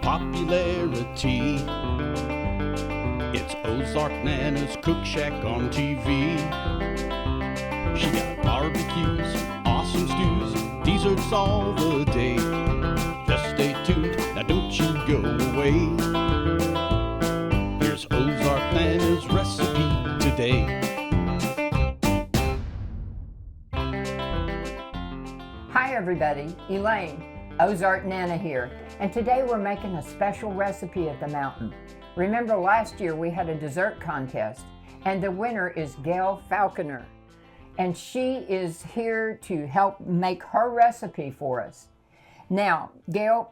popularity. It's Ozark Nana's Cook Shack on TV. She got barbecues, awesome stews, desserts all the day. Just stay tuned, now don't you go away. Here's Ozark Nana's recipe today. Hi everybody, Elaine, Ozark Nana here, and today we're making a special recipe at the mountain. Remember last year we had a dessert contest, and the winner is Gayl Falconer, and she is here to help make her recipe for us. Now, Gayl,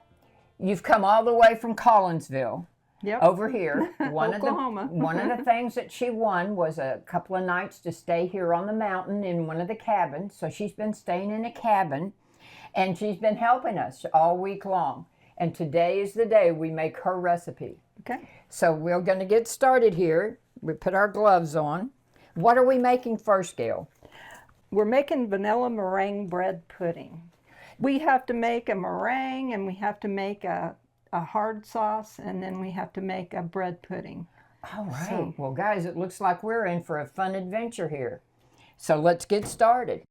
you've come all the way from Collinsville. Yep. Over here. Oklahoma. One of the things that she won was a couple of nights to stay here on the mountain in one of the cabins. So she's been staying in a cabin, and she's been helping us all week long. And today is the day we make her recipe. Okay. So we're going to get started here. We put our gloves on. What are we making first, Gayl? We're making vanilla meringue bread pudding. We have to make a meringue, and we have to make a hard sauce, and then we have to make a bread pudding. All right. Well, guys, it looks like we're in for a fun adventure here. So let's get started.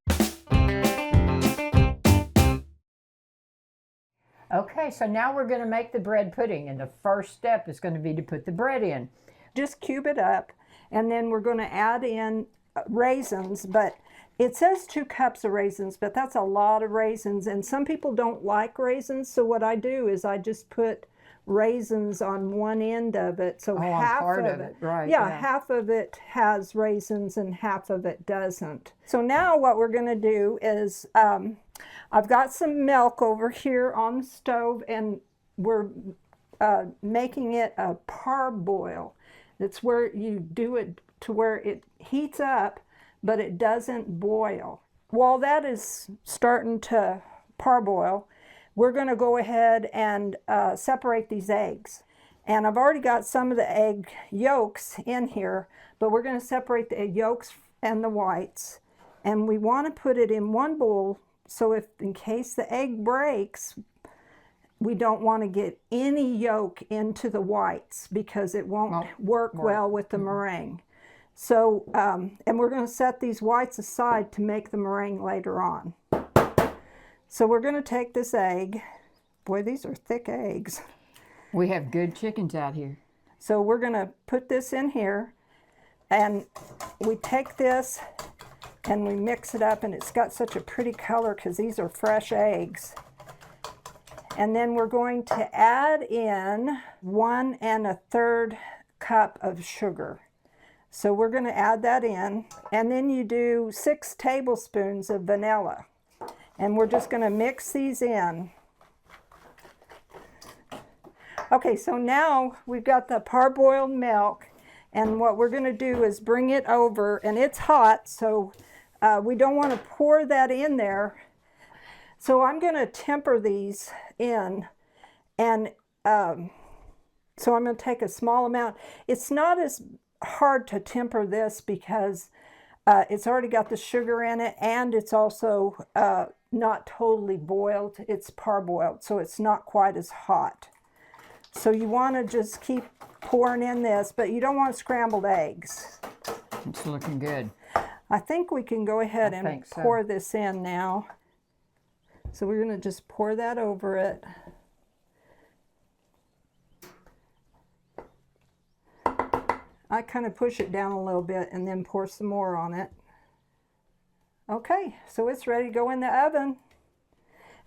Okay, so now we're going to make the bread pudding, and the first step is going to be to put the bread in. Just cube it up, and then we're going to add in raisins, but it says 2 cups of raisins, but that's a lot of raisins, and some people don't like raisins, so what I do is I just put raisins on one end of it, so half part of it, right? Yeah, half of it has raisins and half of it doesn't. So now what we're going to do is I've got some milk over here on the stove, and we're making it a parboil. It's where you do it to where it heats up, but it doesn't boil. While that is starting to parboil, we're going to go ahead and separate these eggs. And I've already got some of the egg yolks in here, but we're going to separate the egg yolks and the whites. And we want to put it in one bowl, so if in case the egg breaks, we don't want to get any yolk into the whites because it won't work well with the meringue. So, and we're going to set these whites aside to make the meringue later on. So we're going to take this egg. Boy, these are thick eggs. We have good chickens out here. So we're going to put this in here, and we take this and we mix it up, and it's got such a pretty color because these are fresh eggs. And then we're going to add in 1 1/3 cup of sugar. So we're going to add that in, and then you do 6 tablespoons of vanilla. And we're just going to mix these in. Okay, so now we've got the parboiled milk, and what we're going to do is bring it over, and it's hot, so we don't want to pour that in there. So I'm going to temper these in, and so I'm going to take a small amount. It's not as hard to temper this because it's already got the sugar in it, and it's also not totally boiled. It's parboiled, so it's not quite as hot. So you want to just keep pouring in this, but you don't want scrambled eggs. It's looking good. I think we can go ahead and pour this in now. So we're going to just pour that over it. I kind of push it down a little bit and then pour some more on it. Okay, so it's ready to go in the oven.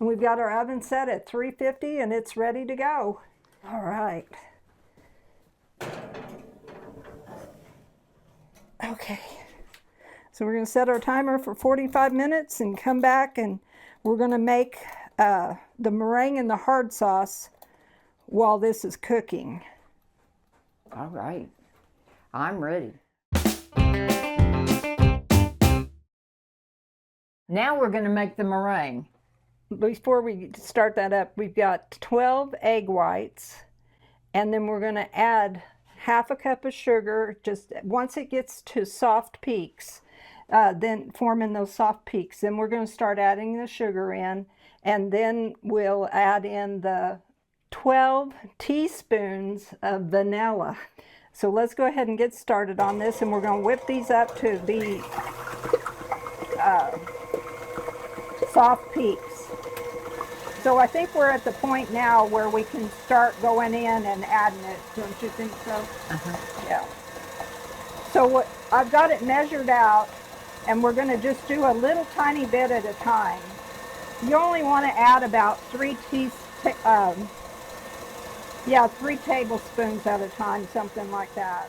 And we've got our oven set at 350, and it's ready to go. All right. Okay, so we're going to set our timer for 45 minutes and come back, and we're going to make the meringue and the hard sauce while this is cooking. All right. I'm ready. Now we're going to make the meringue. Before we start that up, we've got 12 egg whites, and then we're going to add 1/2 cup of sugar. Just once it gets to soft peaks, then forming those soft peaks, then we're going to start adding the sugar in, and then we'll add in the 12 teaspoons of vanilla. So let's go ahead and get started on this, and we're going to whip these up to be soft peaks. So I think we're at the point now where we can start going in and adding it. Don't you think so? Yeah. So what I've got it measured out, and we're going to just do a little tiny bit at a time. You only want to add about 3 tablespoons at a time, something like that.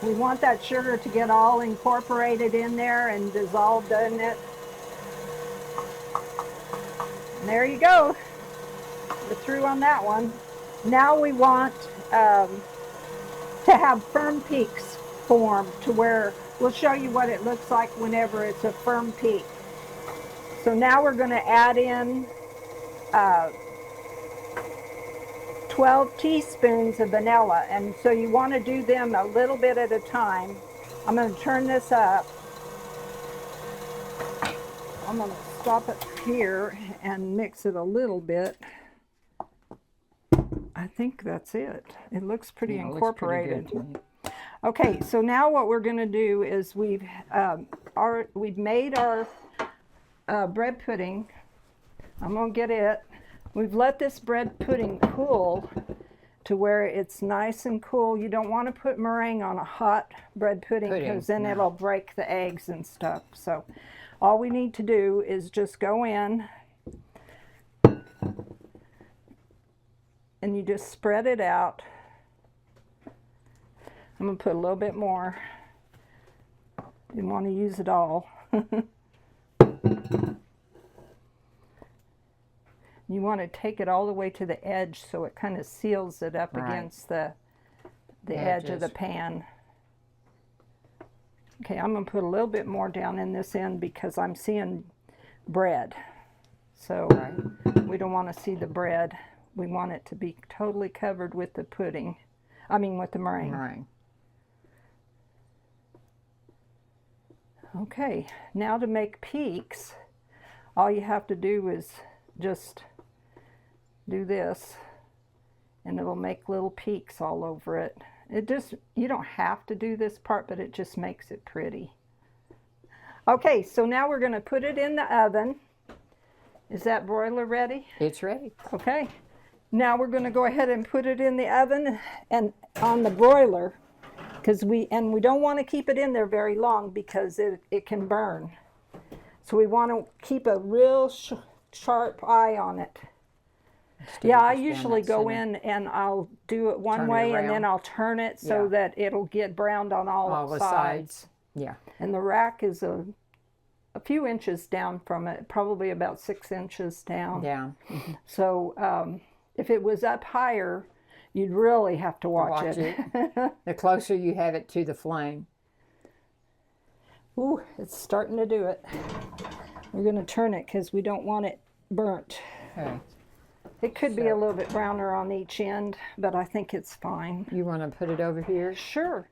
We want that sugar to get all incorporated in there and dissolved in it. And there you go. We're through on that one. Now we want to have firm peaks formed to where we'll show you what it looks like whenever it's a firm peak. So now we're going to add in 12 teaspoons of vanilla, and so you want to do them a little bit at a time. I'm going to turn this up. I'm going to stop it here and mix it a little bit. I think that's it. It looks pretty incorporated. Looks pretty good. Okay, so now what we're going to do is we've made our bread pudding. I'm going to get it. We've let this bread pudding cool to where it's nice and cool. You don't want to put meringue on a hot bread pudding because then it'll break the eggs and stuff. So all we need to do is just go in and you just spread it out. I'm going to put a little bit more. Didn't want to use it all. You want to take it all the way to the edge so it kind of seals it up against the edge of the pan. Okay, I'm going to put a little bit more down in this end because I'm seeing bread. So we don't want to see the bread. We want it to be totally covered with the pudding. I mean with the meringue. Okay, now to make peaks, all you have to do is just do this and it'll make little peaks all over it. You don't have to do this part, but it just makes it pretty. Okay, so now we're going to put it in the oven. Is that broiler ready? It's ready. Okay. Now we're going to go ahead and put it in the oven and on the broiler, because we don't want to keep it in there very long because it can burn. So we want to keep a real sharp eye on it. Yeah, I usually go in and I'll do it one way and then I'll turn it so that it'll get browned on all the sides. Yeah. And the rack is a few inches down from it, probably about 6 inches down. Yeah. So if it was up higher, you'd really have to watch it. The closer you have it to the flame. Ooh, it's starting to do it. We're going to turn it because we don't want it burnt. Okay. It could be a little bit browner on each end, but I think it's fine. You want to put it over here? Sure.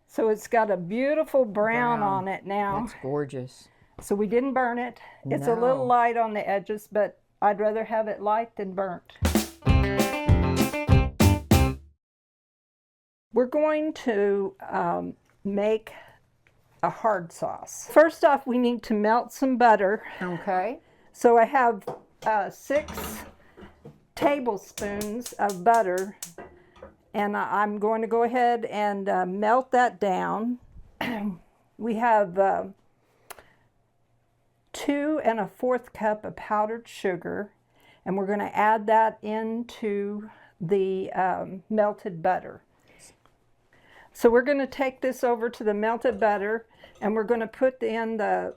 So it's got a beautiful brown on it now. That's gorgeous. So we didn't burn it. It's a little light on the edges, but I'd rather have it light than burnt. We're going to make a hard sauce. First off, we need to melt some butter. Okay. So I have 6 tablespoons of butter, and I'm going to go ahead and melt that down. We have 2 1/4 cup of powdered sugar, and we're going to add that into the melted butter. So we're going to take this over to the melted butter, and we're going to put in the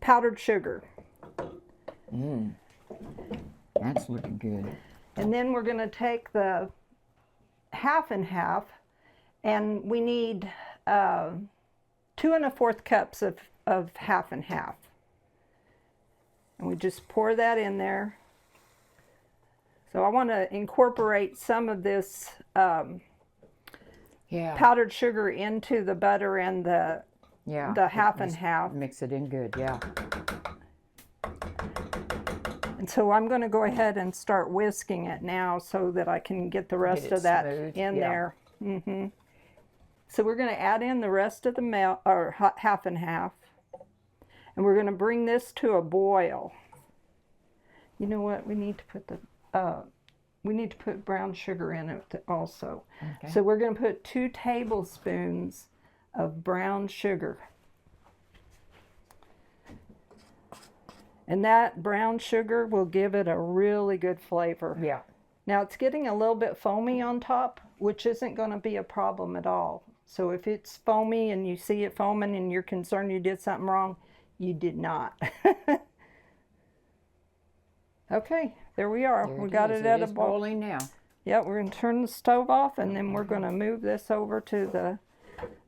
powdered sugar. That's looking good. And then we're going to take the half and half, and we need 2 1/4 cups of half and half. And we just pour that in there. So I want to incorporate some of this powdered sugar into the butter and the Yeah. the half and Just half. Mix it in good, yeah. And so I'm going to go ahead and start whisking it now so that I can get the rest it of that smooth, in yeah. there. So we're going to add in the rest of the milk, or half and half. And we're going to bring this to a boil. You know what? We need to put brown sugar in it also. Okay. So we're going to put 2 tablespoons of brown sugar. And that brown sugar will give it a really good flavor. Yeah. Now it's getting a little bit foamy on top, which isn't going to be a problem at all. So if it's foamy and you see it foaming and you're concerned you did something wrong, you did not. Okay, there we are. We got it at a boil. Boiling now. Yep, we're going to turn the stove off and then we're going to move this over to the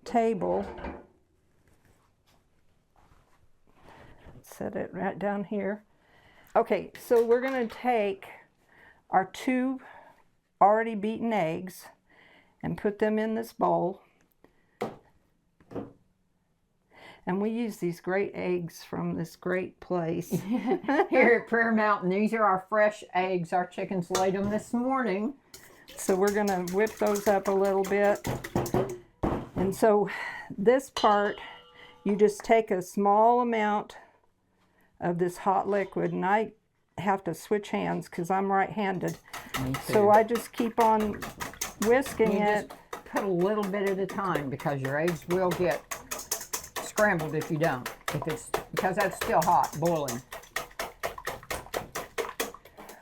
table. Set it right down here. Okay, so we're going to take our 2 already beaten eggs and put them in this bowl. And we use these great eggs from this great place. Here at Prayer Mountain, these are our fresh eggs. Our chickens laid them this morning. So we're going to whip those up a little bit. And so this part, you just take a small amount of this hot liquid, and I have to switch hands because I'm right-handed. So I just keep on whisking it. Just put a little bit at a time because your eggs will get scrambled if you don't. Because that's still hot, boiling.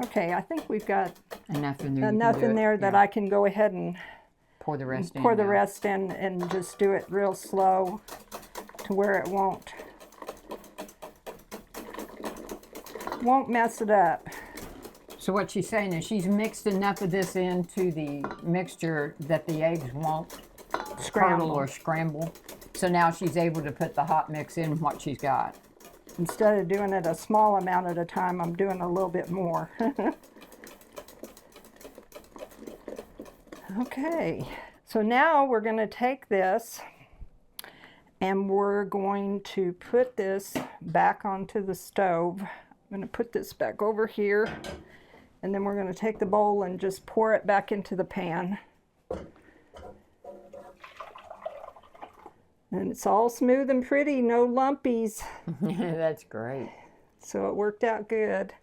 Okay, I think we've got Enough in there. enough in there that I can go ahead and pour the rest in. pour the rest in and just do it real slow to where it won't mess it up. So what she's saying is she's mixed enough of this into the mixture that the eggs won't curdle or scramble. So now she's able to put the hot mix in what she's got. Instead of doing it a small amount at a time, I'm doing a little bit more. Okay, so now we're going to take this and we're going to put this back onto the stove. I'm going to put this back over here, and then we're going to take the bowl and just pour it back into the pan. And it's all smooth and pretty, no lumpies. That's great. So it worked out good.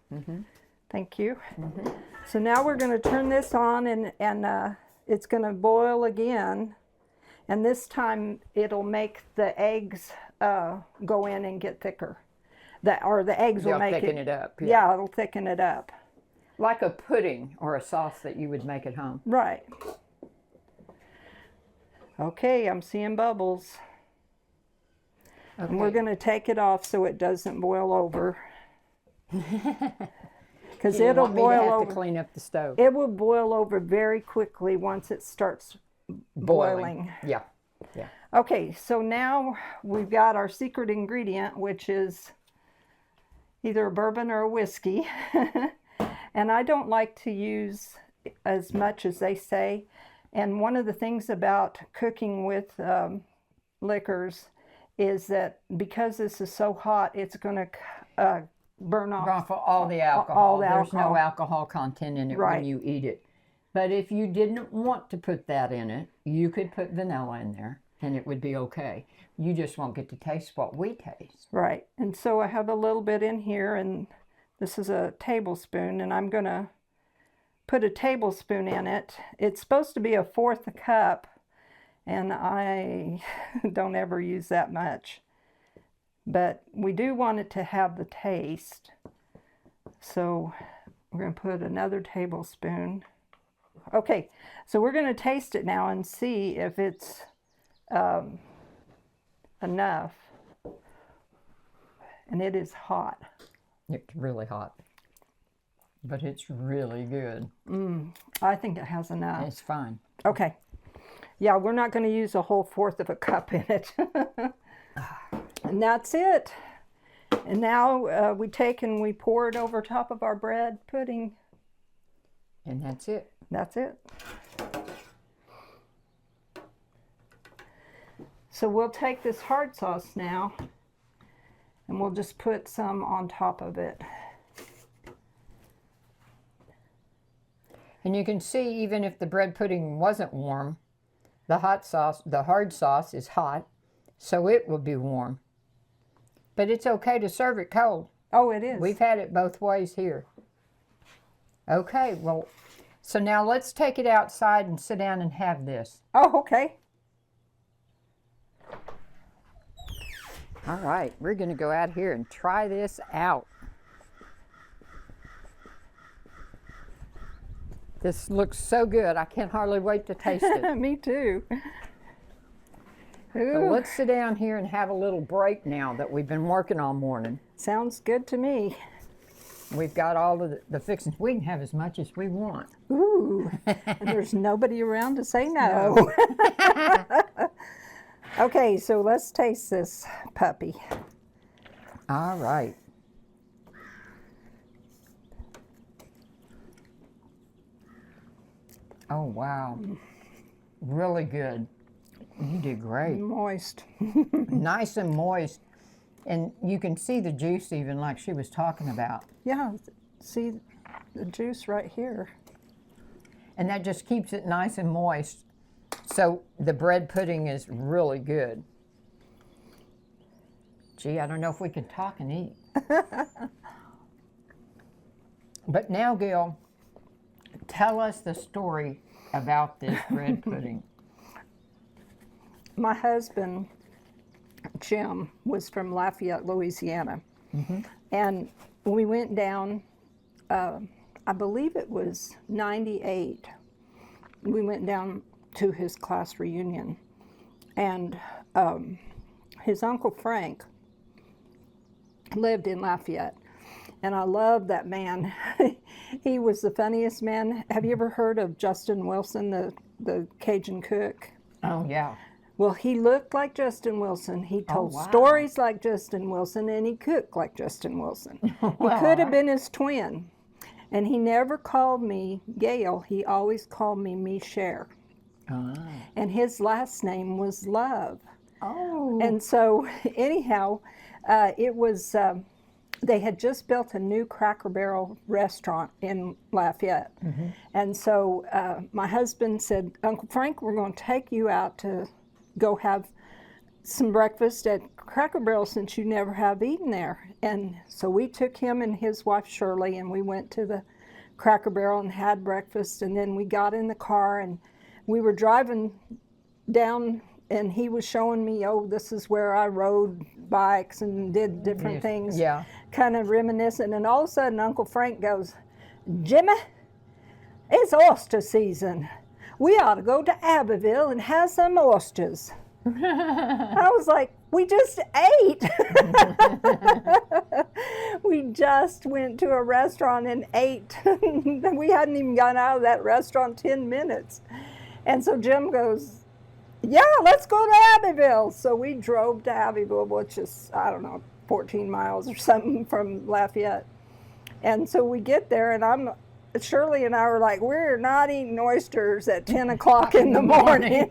Thank you. So now we're going to turn this on, and it's going to boil again. And this time it'll make the eggs go in and get thicker. The eggs will make thicken it up. Yeah, it'll thicken it up. Like a pudding or a sauce that you would make at home. Right. Okay, I'm seeing bubbles. Okay. And we're going to take it off so it doesn't boil over. Because it'll boil over. To clean up the stove. It will boil over very quickly once it starts boiling. Yeah. Yeah. Okay, so now we've got our secret ingredient, which is either a bourbon or a whiskey. And I don't like to use as much as they say. And one of the things about cooking with liquors is that because this is so hot, it's going to burn off all the alcohol. There's alcohol. no alcohol content in it Right. when you eat it. But if you didn't want to put that in it, you could put vanilla in there and it would be okay. You just won't get to taste what we taste. Right. And so I have a little bit in here, and this is a tablespoon, and I'm going to put a tablespoon in it. It's supposed to be 1/4 cup, and I don't ever use that much. But we do want it to have the taste. So we're going to put another tablespoon. Okay, so we're going to taste it now and see if it's enough. And it is hot. It's really hot. But it's really good. I think it has enough. It's fine. Okay. Yeah, we're not going to use a whole 1/4 cup in it. And that's it. And now we take and we pour it over top of our bread pudding. And that's it. That's it. So we'll take this hard sauce now, and we'll just put some on top of it. And you can see, even if the bread pudding wasn't warm, the hard sauce is hot, so it will be warm. But it's okay to serve it cold. Oh, it is. We've had it both ways here. Okay, well, so now let's take it outside and sit down and have this. Oh, okay. All right, we're going to go out here and try this out. This looks so good. I can hardly wait to taste it. Me too. So let's sit down here and have a little break now that we've been working all morning. Sounds good to me. We've got all of the fixings. We can have as much as we want. Ooh, and there's nobody around to say no. Okay, so let's taste this puppy. All right. Oh, wow. Really good. You did great. Moist. Nice and moist. And you can see the juice even, like she was talking about. Yeah, see the juice right here. And that just keeps it nice and moist. So the bread pudding is really good. Gee, I don't know if we can talk and eat. But now, Gayl, tell us the story about this bread pudding. My husband, Jim, was from Lafayette, Louisiana. Mm-hmm. And we went down, I believe it was 98. We went down to his class reunion. And his Uncle Frank lived in Lafayette. And I loved that man. He was the funniest man. Have you ever heard of Justin Wilson, the Cajun cook? Oh, yeah. Well, he looked like Justin Wilson. He told wow. stories like Justin Wilson, and he cooked like Justin Wilson. Well, he could have been his twin. And he never called me Gayl. He always called me Michelle. And his last name was Love. Oh. And so, anyhow, it was, they had just built a new Cracker Barrel restaurant in Lafayette. Mm-hmm. And so my husband said, Uncle Frank, we're going to take you out to go have some breakfast at Cracker Barrel since you never have eaten there. And so we took him and his wife Shirley, and we went to the Cracker Barrel and had breakfast. And then we got in the car and we were driving down, and he was showing me, oh, this is where I rode bikes and did different things, kind of reminiscent. And all of a sudden, Uncle Frank goes, Jimmy, it's oyster season. We ought to go to Abbeville and have some oysters. I was like, we just ate. We just went to a restaurant and ate. We hadn't even gotten out of that restaurant 10 minutes. And so Jim goes, yeah, let's go to Abbeville. So we drove to Abbeville, which is, I don't know, 14 miles or something from Lafayette. And so we get there, and Shirley and I were like, we're not eating oysters at 10 o'clock in the morning.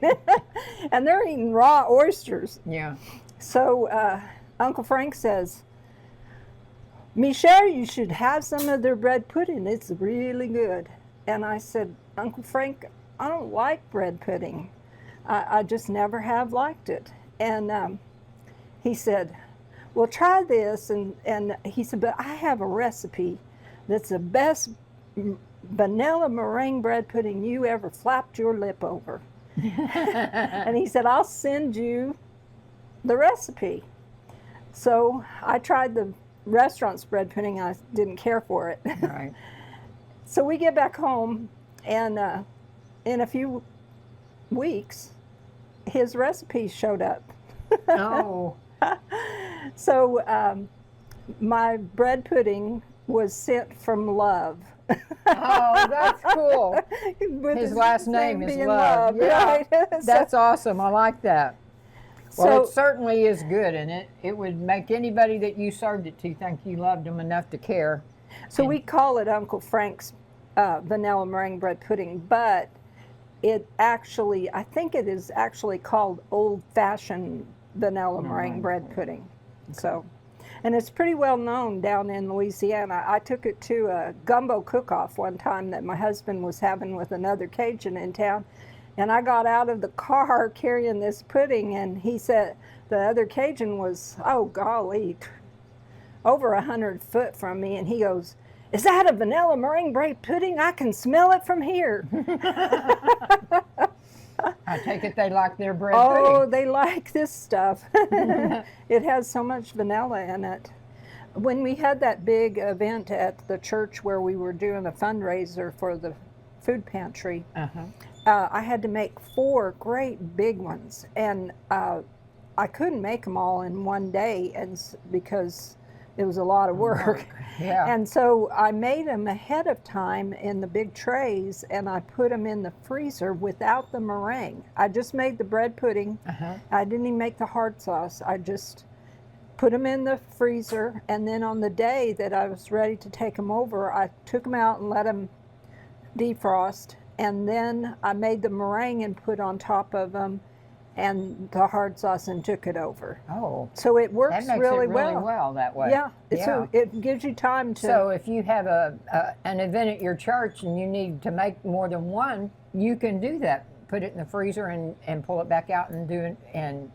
And they're eating raw oysters. Yeah. So Uncle Frank says, Michelle, you should have some of their bread pudding. It's really good. And I said, Uncle Frank, I don't like bread pudding. I just never have liked it. And he said, well, try this. And he said, but I have a recipe that's the best vanilla meringue bread pudding you ever flapped your lip over. And he said, I'll send you the recipe. So I tried the restaurant's bread pudding. I didn't care for it. Right. So we get back home, and in a few weeks, his recipe showed up. Oh. So my bread pudding was sent from Love. Oh, that's cool. His last name is Love. Yeah. Right? That's awesome. I like that. Well, So- it certainly is good, and it would make anybody that you served it to think you loved them enough to care. So we call it Uncle Frank's vanilla meringue bread pudding, but it actually, I think it is actually called old-fashioned vanilla meringue bread pudding. So, and it's pretty well known down in Louisiana. I took it to a gumbo cook-off one time that my husband was having with another Cajun in town. And I got out of the car carrying this pudding, and he said, the other Cajun was, oh golly, over 100 foot from me, and he goes, "Is that a vanilla meringue bread pudding? I can smell it from here." I take it they like their bread Oh, pudding. they like this stuff. It has so much vanilla in it. When we had that big event at the church where we were doing a fundraiser for the food pantry, I had to make 4 great big ones, and I couldn't make them all in one day, and because it was a lot of work. Yeah. And so I made them ahead of time in the big trays, and I put them in the freezer without the meringue. I just made the bread pudding. I didn't even make the hard sauce. I just put them in the freezer, and then on the day that I was ready to take them over, I took them out and let them defrost, and then I made the meringue and put on top of them and the hard sauce and took it over. Oh, So it works that makes really it really well that way. Yeah, so it gives you time to. So if you have an event at your church and you need to make more than one, you can do that. Put it in the freezer and pull it back out and do it, and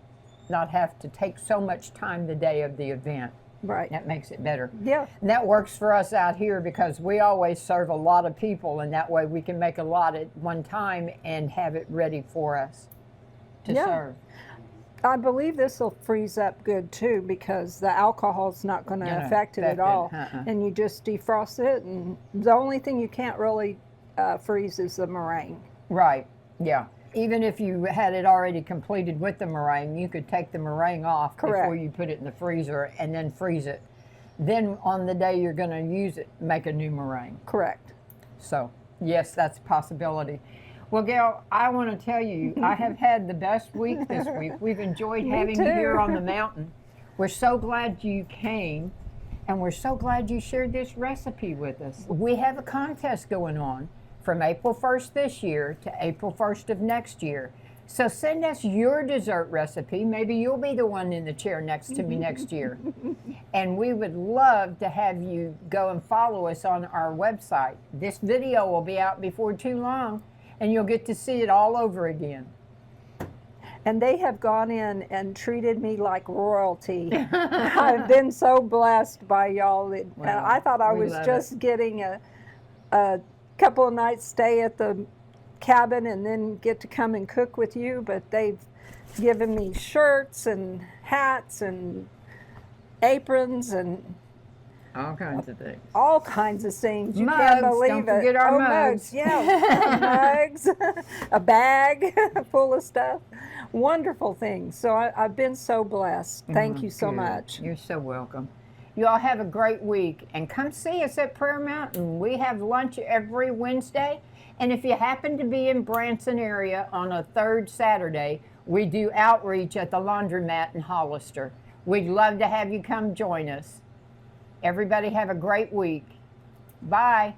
not have to take so much time the day of the event. Right. That makes it better. Yeah. And that works for us out here because we always serve a lot of people, and that way we can make a lot at one time and have it ready for us to serve. I believe this will freeze up good too, because the alcohol's not going to affect it at all. And you just defrost it, and the only thing you can't really freeze is the meringue. Right, yeah. Even if you had it already completed with the meringue, you could take the meringue off before you put it in the freezer and then freeze it. Then on the day you're going to use it, make a new meringue. Correct. So, yes, that's a possibility. Well, Gayl, I want to tell you, I have had the best week this week. We've enjoyed having you here on the mountain. We're so glad you came, and we're so glad you shared this recipe with us. We have a contest going on from April 1st this year to April 1st of next year. So send us your dessert recipe. Maybe you'll be the one in the chair next to me next year. And we would love to have you go and follow us on our website. This video will be out before too long, and you'll get to see it all over again. And they have gone in and treated me like royalty. I've been so blessed by y'all. And I thought I was just getting a couple of nights stay at the cabin and then get to come and cook with you, but they've given me shirts and hats and aprons and all kinds of things. All kinds of things. You mugs, can't believe don't it. Forget our mugs. Yeah, mugs, a bag full of stuff. Wonderful things. So I've been so blessed. Thank you so much. You're so welcome. You all have a great week, and come see us at Prayer Mountain. We have lunch every Wednesday, and if you happen to be in Branson area on a third Saturday, we do outreach at the laundromat in Hollister. We'd love to have you come join us. Everybody have a great week. Bye.